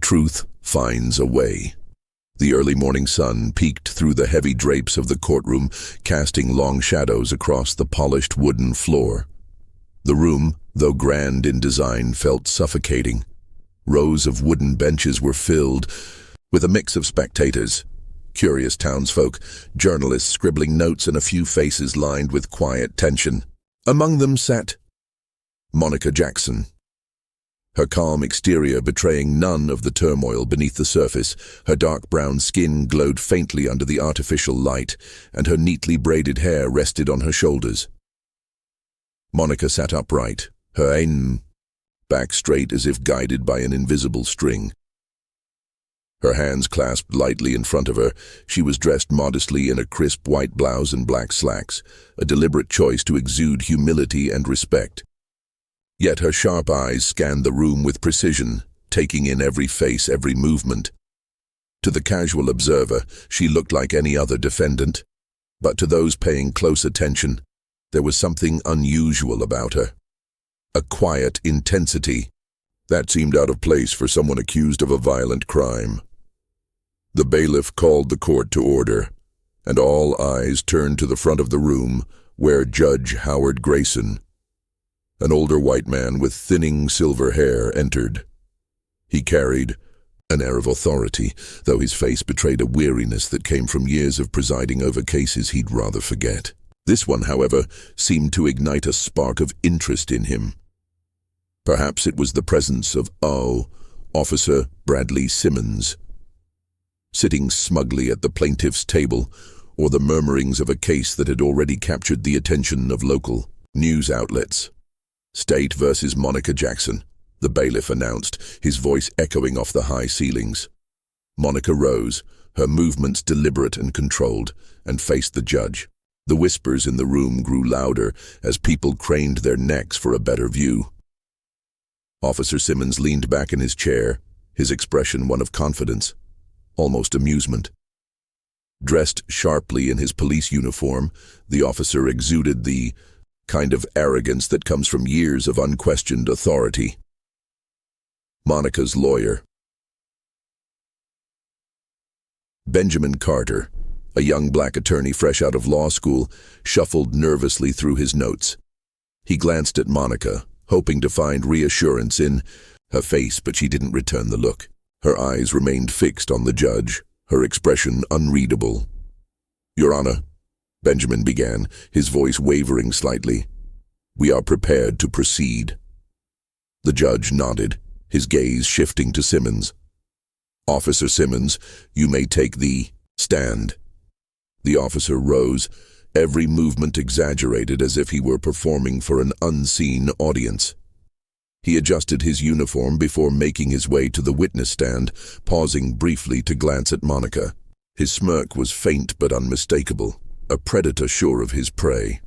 truth finds a way. The early morning sun peeked through the heavy drapes of the courtroom, casting long shadows across the polished wooden floor. The room, though grand in design, felt suffocating. Rows of wooden benches were filled with a mix of spectators, curious townsfolk, journalists scribbling notes, and a few faces lined with quiet tension. Among them sat Monica Jackson, her calm exterior betraying none of the turmoil beneath the surface. Her dark brown skin glowed faintly under the artificial light, and her neatly braided hair rested on her shoulders. Monica sat upright, her back straight as if guided by an invisible string. Her hands clasped lightly in front of her. She was dressed modestly in a crisp white blouse and black slacks, a deliberate choice to exude humility and respect. Yet her sharp eyes scanned the room with precision, taking in every face, every movement. To the casual observer, she looked like any other defendant, but to those paying close attention, there was something unusual about her. A quiet intensity that seemed out of place for someone accused of a violent crime. The bailiff called the court to order, and all eyes turned to the front of the room where Judge Howard Grayson, an older white man with thinning silver hair, entered. He carried an air of authority, though his face betrayed a weariness that came from years of presiding over cases he'd rather forget. This one, however, seemed to ignite a spark of interest in him. Perhaps it was the presence of Officer Bradley Simmons, sitting smugly at the plaintiff's table, or the murmurings of a case that had already captured the attention of local news outlets. State versus Monica Jackson, the bailiff announced, his voice echoing off the high ceilings. Monica rose, her movements deliberate and controlled, and faced the judge. The whispers in the room grew louder as people craned their necks for a better view. Officer Simmons leaned back in his chair, his expression one of confidence, almost amusement. Dressed sharply in his police uniform, the officer exuded the kind of arrogance that comes from years of unquestioned authority. Monica's lawyer, Benjamin Carter, a young black attorney fresh out of law school, shuffled nervously through his notes. He glanced at Monica, hoping to find reassurance in her face, but she didn't return the look. Her eyes remained fixed on the judge, her expression unreadable. "Your Honor," Benjamin began, his voice wavering slightly, "we are prepared to proceed." The judge nodded, his gaze shifting to Simmons. "Officer Simmons, you may take the stand." The officer rose, every movement exaggerated as if he were performing for an unseen audience. He adjusted his uniform before making his way to the witness stand, pausing briefly to glance at Monica. His smirk was faint but unmistakable, a predator sure of his prey.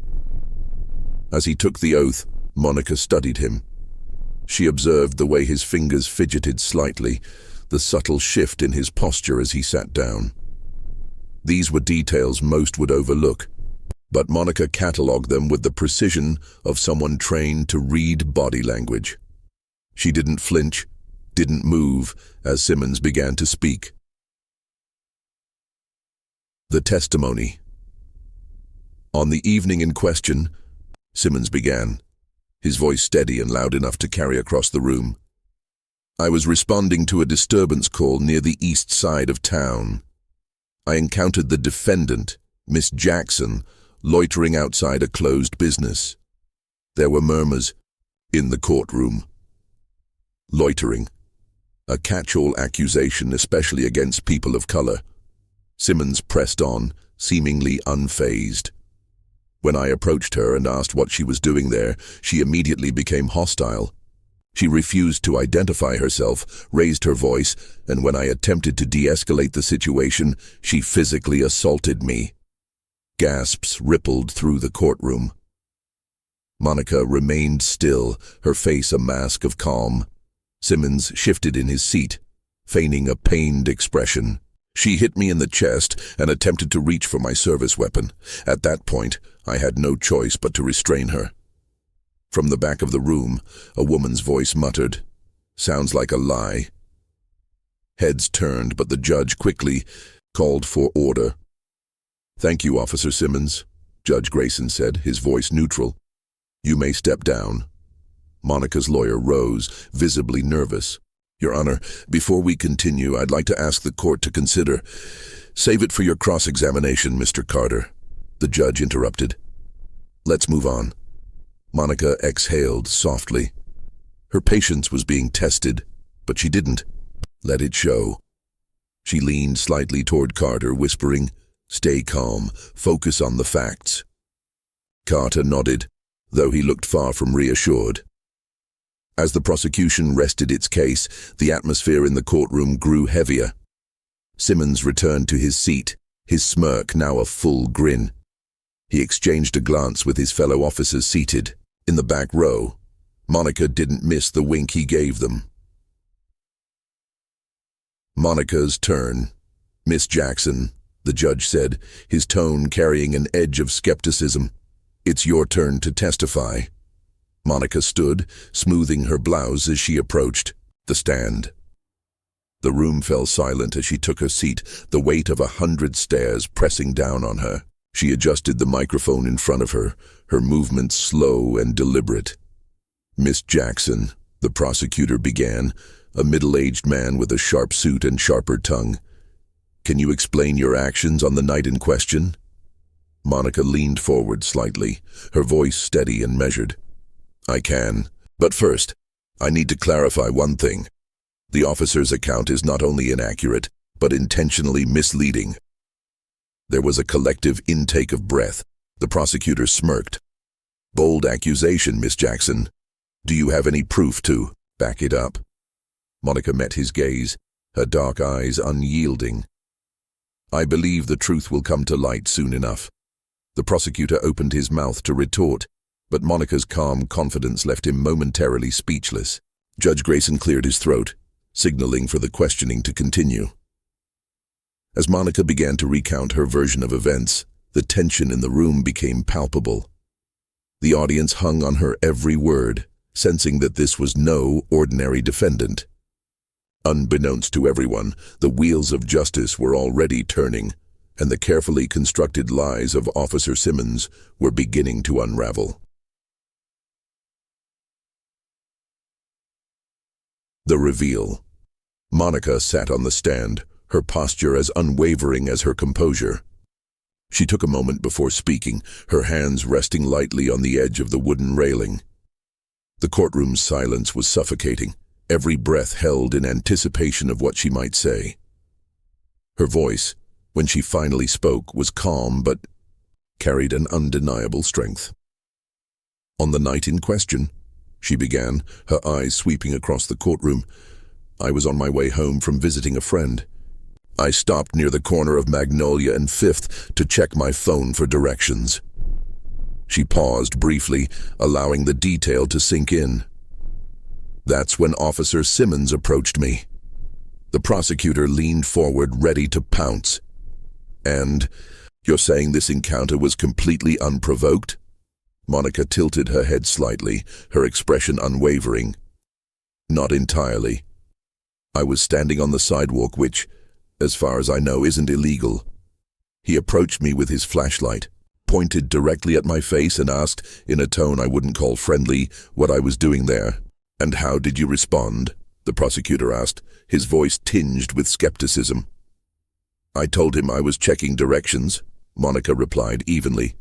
As he took the oath, Monica studied him. She observed the way his fingers fidgeted slightly, the subtle shift in his posture as he sat down. These were details most would overlook, but Monica catalogued them with the precision of someone trained to read body language. She didn't flinch, didn't move, as Simmons began to speak. The testimony. On the evening in question, Simmons began, his voice steady and loud enough to carry across the room. "I was responding to a disturbance call near the east side of town. I encountered the defendant, Miss Jackson, loitering outside a closed business. There were murmurs in the courtroom. Loitering, a catch-all accusation, especially against people of color." Simmons pressed on, seemingly unfazed. "When I approached her and asked what she was doing there, she immediately became hostile. She refused to identify herself, raised her voice, and when I attempted to de-escalate the situation, she physically assaulted me." Gasps rippled through the courtroom. Monica remained still, her face a mask of calm. Simmons shifted in his seat, feigning a pained expression. "She hit me in the chest and attempted to reach for my service weapon. At that point, I had no choice but to restrain her." From the back of the room, a woman's voice muttered, "Sounds like a lie." Heads turned, but the judge quickly called for order. "Thank you, Officer Simmons," Judge Grayson said, his voice neutral. "You may step down." Monica's lawyer rose, visibly nervous. "Your Honor, before we continue, I'd like to ask the court to consider—" "Save it for your cross-examination, Mr. Carter," the judge interrupted. "Let's move on." Monica exhaled softly. Her patience was being tested, but she didn't let it show. She leaned slightly toward Carter, whispering, "Stay calm, focus on the facts." Carter nodded, though he looked far from reassured. As the prosecution rested its case, the atmosphere in the courtroom grew heavier. Simmons returned to his seat, his smirk now a full grin. He exchanged a glance with his fellow officers seated in the back row. Monica didn't miss the wink he gave them. Monica's turn. "Miss Jackson," the judge said, his tone carrying an edge of skepticism. "It's your turn to testify." Monica stood, smoothing her blouse as she approached the stand. The room fell silent as she took her seat, the weight of 100 stares pressing down on her. She adjusted the microphone in front of her, her movements slow and deliberate. "Miss Jackson," the prosecutor began, a middle-aged man with a sharp suit and sharper tongue. "Can you explain your actions on the night in question?" Monica leaned forward slightly, her voice steady and measured. "I can, but first, I need to clarify one thing. The officer's account is not only inaccurate, but intentionally misleading." There was a collective intake of breath. The prosecutor smirked. "Bold accusation, Miss Jackson. Do you have any proof to back it up?" Monica met his gaze, her dark eyes unyielding. "I believe the truth will come to light soon enough." The prosecutor opened his mouth to retort, but Monica's calm confidence left him momentarily speechless. Judge Grayson cleared his throat, signaling for the questioning to continue. As Monica began to recount her version of events, the tension in the room became palpable. The audience hung on her every word, sensing that this was no ordinary defendant. Unbeknownst to everyone, the wheels of justice were already turning, and the carefully constructed lies of Officer Simmons were beginning to unravel. The reveal. Monica sat on the stand, her posture as unwavering as her composure. She took a moment before speaking, her hands resting lightly on the edge of the wooden railing. The courtroom's silence was suffocating, every breath held in anticipation of what she might say. Her voice, when she finally spoke, was calm but carried an undeniable strength. "On the night in question," she began, her eyes sweeping across the courtroom, "I was on my way home from visiting a friend. I stopped near the corner of Magnolia and 5th to check my phone for directions." She paused briefly, allowing the detail to sink in. "That's when Officer Simmons approached me." The prosecutor leaned forward, ready to pounce. "And you're saying this encounter was completely unprovoked?" Monica tilted her head slightly, her expression unwavering. "Not entirely. I was standing on the sidewalk, which, as far as I know, isn't illegal. He approached me with his flashlight, pointed directly at my face and asked, in a tone I wouldn't call friendly, what I was doing there. "And how did you respond?" the prosecutor asked, his voice tinged with skepticism. "I told him I was checking directions," Monica replied evenly.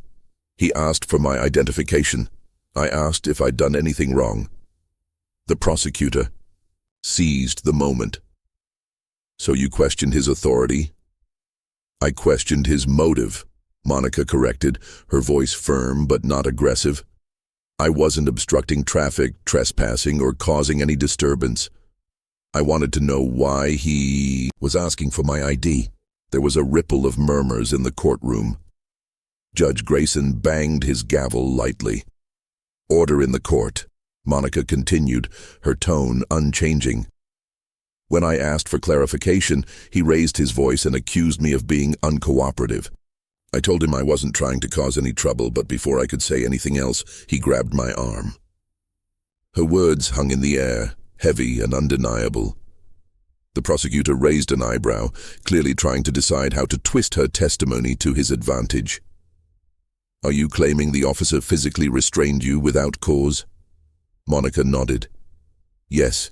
"He asked for my identification. I asked if I'd done anything wrong." The prosecutor seized the moment. "So you questioned his authority?" "I questioned his motive," Monica corrected, her voice firm but not aggressive. "I wasn't obstructing traffic, trespassing, or causing any disturbance. I wanted to know why he was asking for my ID." There was a ripple of murmurs in the courtroom. Judge Grayson banged his gavel lightly. "Order in the court," Monica continued, her tone unchanging. "When I asked for clarification, he raised his voice and accused me of being uncooperative. I told him I wasn't trying to cause any trouble, but before I could say anything else, he grabbed my arm." Her words hung in the air, heavy and undeniable. The prosecutor raised an eyebrow, clearly trying to decide how to twist her testimony to his advantage. Are you claiming the officer physically restrained you without cause? Monica nodded. Yes.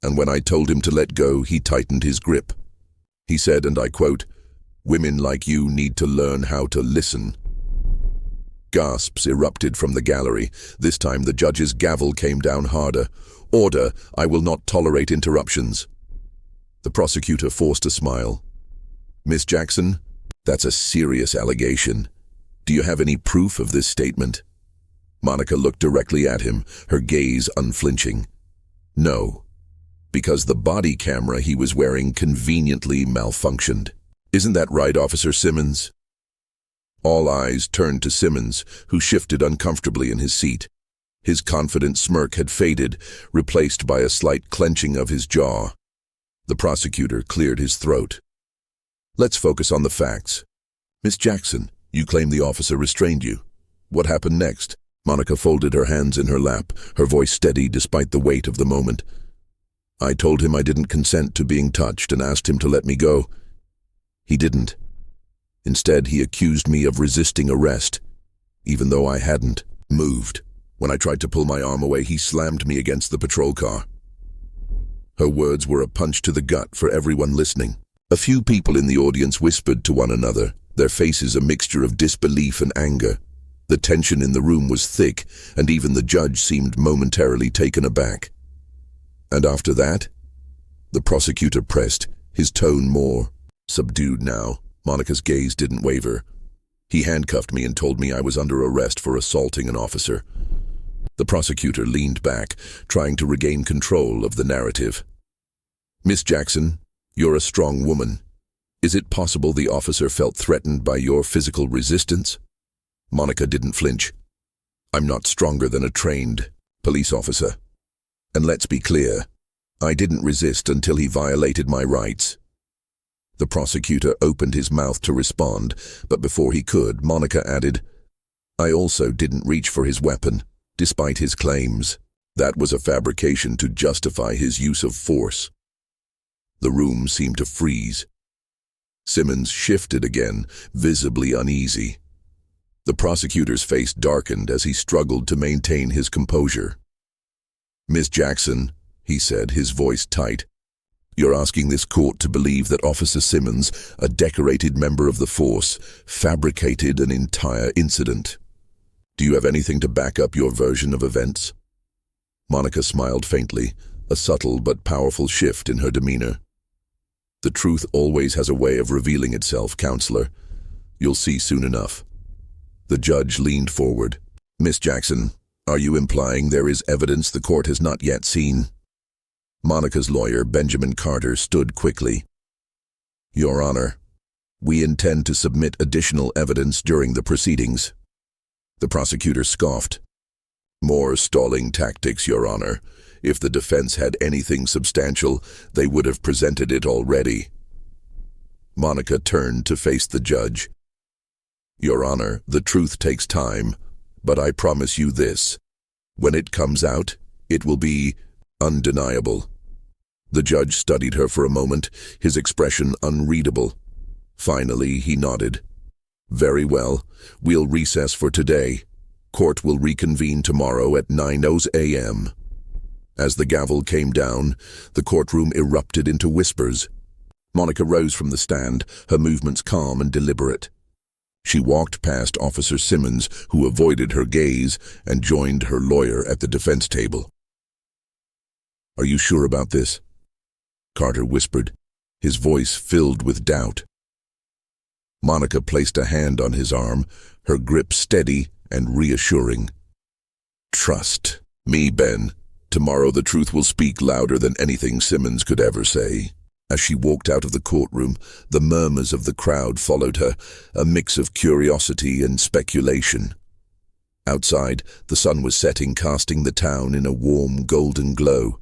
And when I told him to let go, he tightened his grip. He said, and I quote, "Women like you need to learn how to listen." Gasps erupted from the gallery. This time the judge's gavel came down harder. Order, I will not tolerate interruptions. The prosecutor forced a smile. Miss Jackson, that's a serious allegation. Do you have any proof of this statement? Monica looked directly at him, her gaze unflinching. No, because the body camera he was wearing conveniently malfunctioned. Isn't that right, Officer Simmons? All eyes turned to Simmons, who shifted uncomfortably in his seat. His confident smirk had faded, replaced by a slight clenching of his jaw. The prosecutor cleared his throat. Let's focus on the facts. Miss Jackson, you claim the officer restrained you. What happened next? Monica folded her hands in her lap, her voice steady despite the weight of the moment. I told him I didn't consent to being touched and asked him to let me go. He didn't. Instead, he accused me of resisting arrest, even though I hadn't moved. When I tried to pull my arm away, he slammed me against the patrol car. Her words were a punch to the gut for everyone listening. A few people in the audience whispered to one another, their faces a mixture of disbelief and anger. The tension in the room was thick, and even the judge seemed momentarily taken aback. And after that? The prosecutor pressed, his tone more subdued now. Monica's gaze didn't waver. He handcuffed me and told me I was under arrest for assaulting an officer. The prosecutor leaned back, trying to regain control of the narrative. Miss Jackson, you're a strong woman. Is it possible the officer felt threatened by your physical resistance? Monica didn't flinch. I'm not stronger than a trained police officer. And let's be clear, I didn't resist until he violated my rights. The prosecutor opened his mouth to respond, but before he could, Monica added, I also didn't reach for his weapon, despite his claims. That was a fabrication to justify his use of force. The room seemed to freeze. Simmons shifted again, visibly uneasy. The prosecutor's face darkened as he struggled to maintain his composure. Miss Jackson, he said, his voice tight, you're asking this court to believe that Officer Simmons, a decorated member of the force, fabricated an entire incident. Do you have anything to back up your version of events? Monica smiled faintly, a subtle but powerful shift in her demeanor. The truth always has a way of revealing itself, counselor. You'll see soon enough. The judge leaned forward. Miss Jackson, are you implying there is evidence the court has not yet seen? Monica's lawyer, Benjamin Carter, stood quickly. Your Honor, we intend to submit additional evidence during the proceedings. The prosecutor scoffed. More stalling tactics, Your Honor. If the defense had anything substantial, they would have presented it already. Monica turned to face the judge. Your Honor, the truth takes time, but I promise you this. When it comes out, it will be undeniable. The judge studied her for a moment, his expression unreadable. Finally, he nodded. Very well, we'll recess for today. Court will reconvene tomorrow at 9:00 a.m. As the gavel came down, the courtroom erupted into whispers. Monica rose from the stand, her movements calm and deliberate. She walked past Officer Simmons, who avoided her gaze, and joined her lawyer at the defense table. Are you sure about this? Carter whispered, his voice filled with doubt. Monica placed a hand on his arm, her grip steady and reassuring. Trust me, Ben. Tomorrow the truth will speak louder than anything Simmons could ever say. As she walked out of the courtroom, the murmurs of the crowd followed her, a mix of curiosity and speculation. Outside, the sun was setting, casting the town in a warm, golden glow.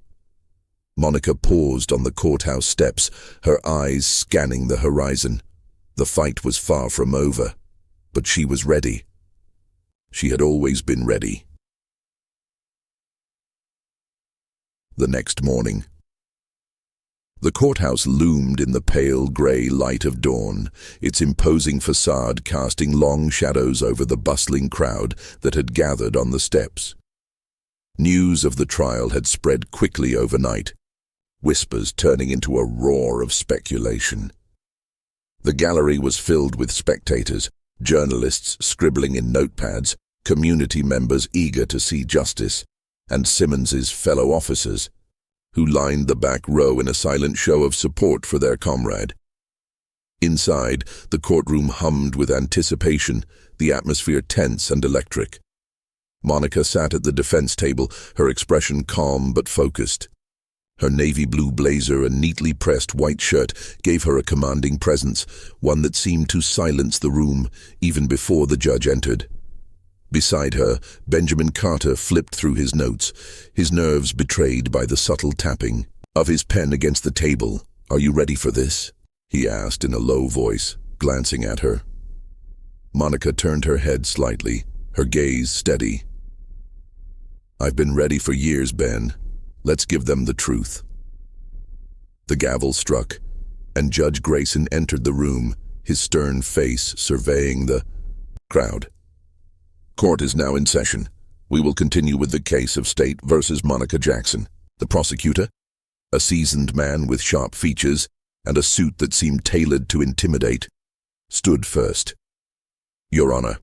Monica paused on the courthouse steps, her eyes scanning the horizon. The fight was far from over, but she was ready. She had always been ready. The next morning. The courthouse loomed in the pale gray light of dawn, its imposing facade casting long shadows over the bustling crowd that had gathered on the steps. News of the trial had spread quickly overnight, whispers turning into a roar of speculation. The gallery was filled with spectators, journalists scribbling in notepads, community members eager to see justice, and Simmons's fellow officers, who lined the back row in a silent show of support for their comrade. Inside, the courtroom hummed with anticipation, the atmosphere tense and electric. Monica sat at the defense table, her expression calm but focused. Her navy blue blazer and neatly pressed white shirt gave her a commanding presence, one that seemed to silence the room even before the judge entered. Beside her, Benjamin Carter flipped through his notes, his nerves betrayed by the subtle tapping of his pen against the table. "Are you ready for this?" he asked in a low voice, glancing at her. Monica turned her head slightly, her gaze steady. "I've been ready for years, Ben. Let's give them the truth." The gavel struck, and Judge Grayson entered the room, his stern face surveying the crowd. "Court is now in session. We will continue with the case of State versus Monica Jackson." The prosecutor, a seasoned man with sharp features and a suit that seemed tailored to intimidate, stood first. "Your Honor,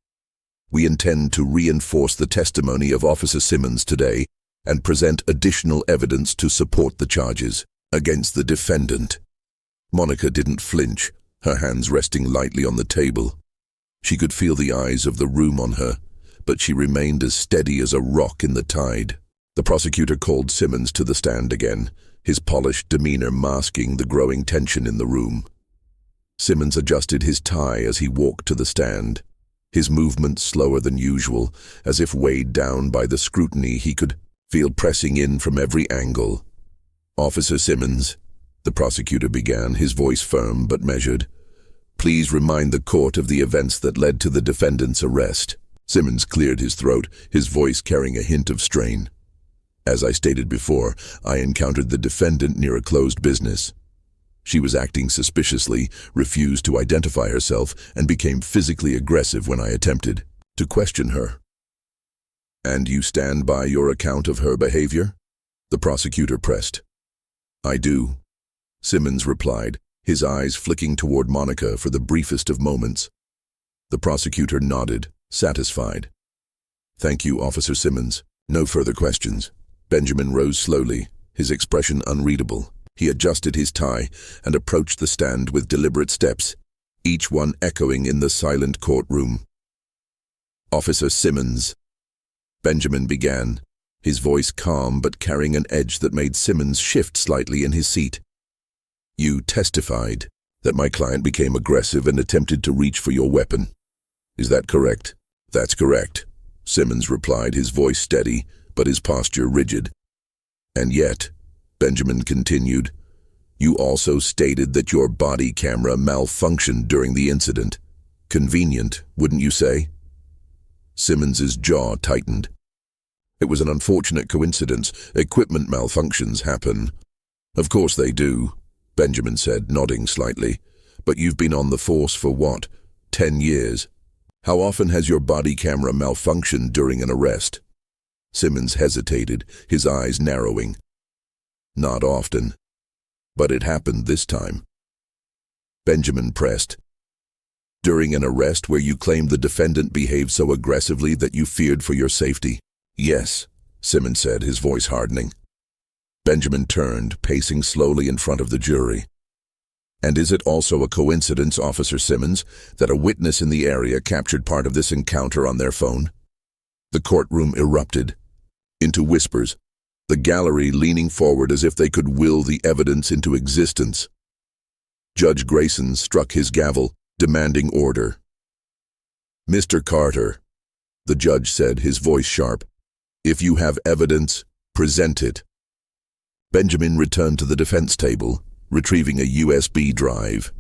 we intend to reinforce the testimony of Officer Simmons today and present additional evidence to support the charges against the defendant." Monica didn't flinch, her hands resting lightly on the table. She could feel the eyes of the room on her, but she remained as steady as a rock in the tide. The prosecutor called Simmons to the stand again, his polished demeanor masking the growing tension in the room. Simmons adjusted his tie as he walked to the stand, his movements slower than usual, as if weighed down by the scrutiny he could feel pressing in from every angle. "Officer Simmons," the prosecutor began, his voice firm but measured, "please remind the court of the events that led to the defendant's arrest." Simmons cleared his throat, his voice carrying a hint of strain. "As I stated before, I encountered the defendant near a closed business. She was acting suspiciously, refused to identify herself, and became physically aggressive when I attempted to question her." "And you stand by your account of her behavior?" the prosecutor pressed. "I do," Simmons replied, his eyes flicking toward Monica for the briefest of moments. The prosecutor nodded, satisfied. "Thank you, Officer Simmons. No further questions." Benjamin rose slowly, his expression unreadable. He adjusted his tie and approached the stand with deliberate steps, each one echoing in the silent courtroom. "Officer Simmons," Benjamin began, his voice calm but carrying an edge that made Simmons shift slightly in his seat. "You testified that my client became aggressive and attempted to reach for your weapon. Is that correct?" "That's correct," Simmons replied, his voice steady, but his posture rigid. "And yet," Benjamin continued, "you also stated that your body camera malfunctioned during the incident. Convenient, wouldn't you say?" Simmons's jaw tightened. "It was an unfortunate coincidence. Equipment malfunctions happen." "Of course they do," Benjamin said, nodding slightly. "But you've been on the force for what, 10 years? How often has your body camera malfunctioned during an arrest?" Simmons hesitated, his eyes narrowing. "Not often. But it happened this time." Benjamin pressed. "During an arrest where you claimed the defendant behaved so aggressively that you feared for your safety?" "Yes," Simmons said, his voice hardening. Benjamin turned, pacing slowly in front of the jury. "And is it also a coincidence, Officer Simmons, that a witness in the area captured part of this encounter on their phone?" The courtroom erupted into whispers, the gallery leaning forward as if they could will the evidence into existence. Judge Grayson struck his gavel, demanding order. "Mr. Carter," the judge said, his voice sharp, "if you have evidence, present it." Benjamin returned to the defense table, retrieving a USB drive.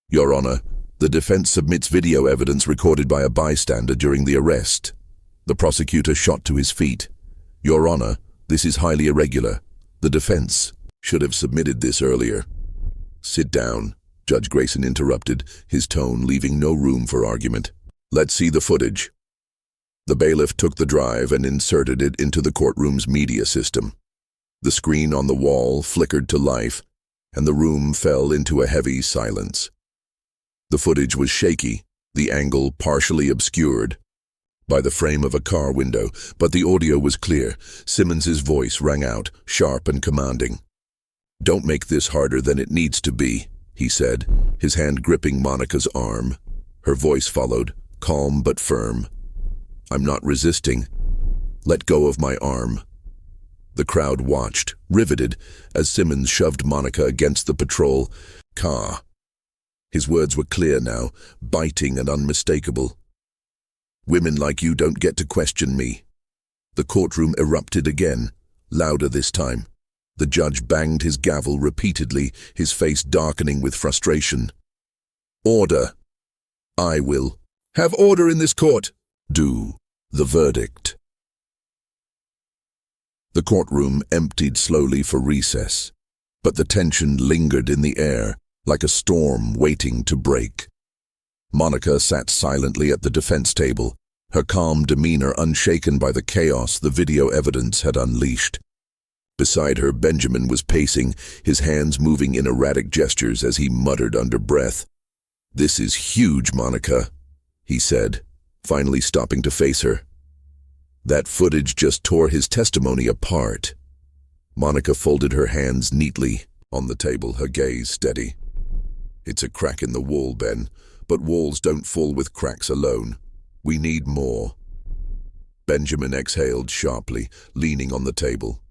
"Your Honor, the defense submits video evidence recorded by a bystander during the arrest." The prosecutor shot to his feet. "Your Honor, this is highly irregular. The defense should have submitted this earlier." Sit down, Judge Grayson interrupted, his tone leaving no room for argument. Let's see the footage. The bailiff took the drive and inserted it into the courtroom's media system. The screen on the wall flickered to life, and the room fell into a heavy silence. The footage was shaky, the angle partially obscured by the frame of a car window, but the audio was clear. Simmons's voice rang out, sharp and commanding. "Don't make this harder than it needs to be," he said, his hand gripping Monica's arm. Her voice followed, calm but firm. "I'm not resisting. Let go of my arm." The crowd watched, riveted, as Simmons shoved Monica against the patrol car. His words were clear now, biting and unmistakable. "Women like you don't get to question me." The courtroom erupted again, louder this time. The judge banged his gavel repeatedly, his face darkening with frustration. "Order. I will. Have order in this court. Do. The verdict." The courtroom emptied slowly for recess, but the tension lingered in the air, like a storm waiting to break. Monica sat silently at the defense table, her calm demeanor unshaken by the chaos the video evidence had unleashed. Beside her, Benjamin was pacing, his hands moving in erratic gestures as he muttered under breath. "This is huge, Monica," he said, finally stopping to face her. That footage just tore his testimony apart. Monica folded her hands neatly on the table, her gaze steady. "It's a crack in the wall, Ben, but walls don't fall with cracks alone. We need more." Benjamin exhaled sharply, leaning on the table.